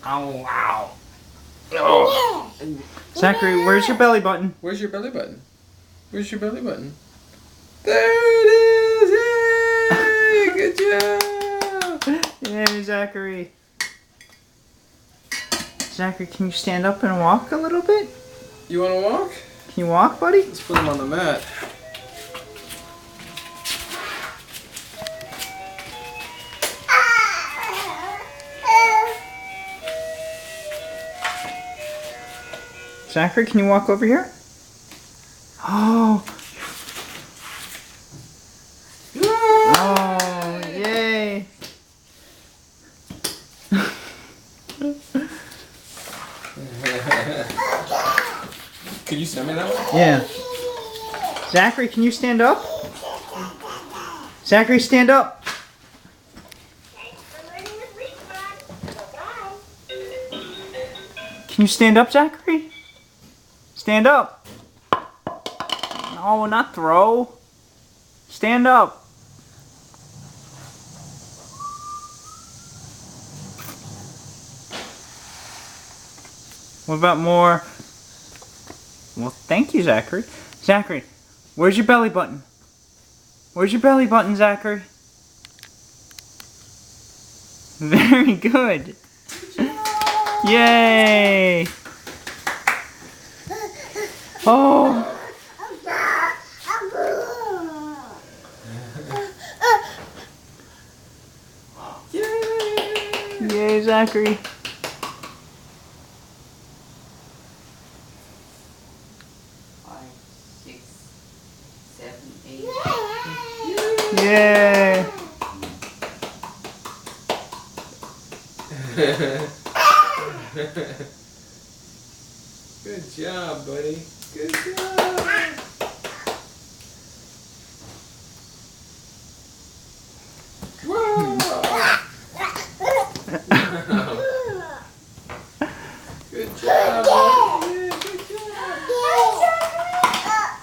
Ow, ow. Oh. Zachary, where's your belly button? Where's your belly button? Where's your belly button? There it is! Yay! Good job! Yay, Zachary. Zachary, can you stand up and walk a little bit? You want to walk? Can you walk, buddy? Let's put him on the mat. Zachary, can you walk over here? Oh. Oh, yay. Can you send me that one? Yeah. Zachary, can you stand up? Zachary, stand up. Can you stand up, Zachary? Stand up. No, not throw. Stand up. What about more? Well, thank you, Zachary. Zachary, where's your belly button? Where's your belly button, Zachary? Very good. Yay! Oh! Yay, Zachary. Yay! Good job, buddy. Good job.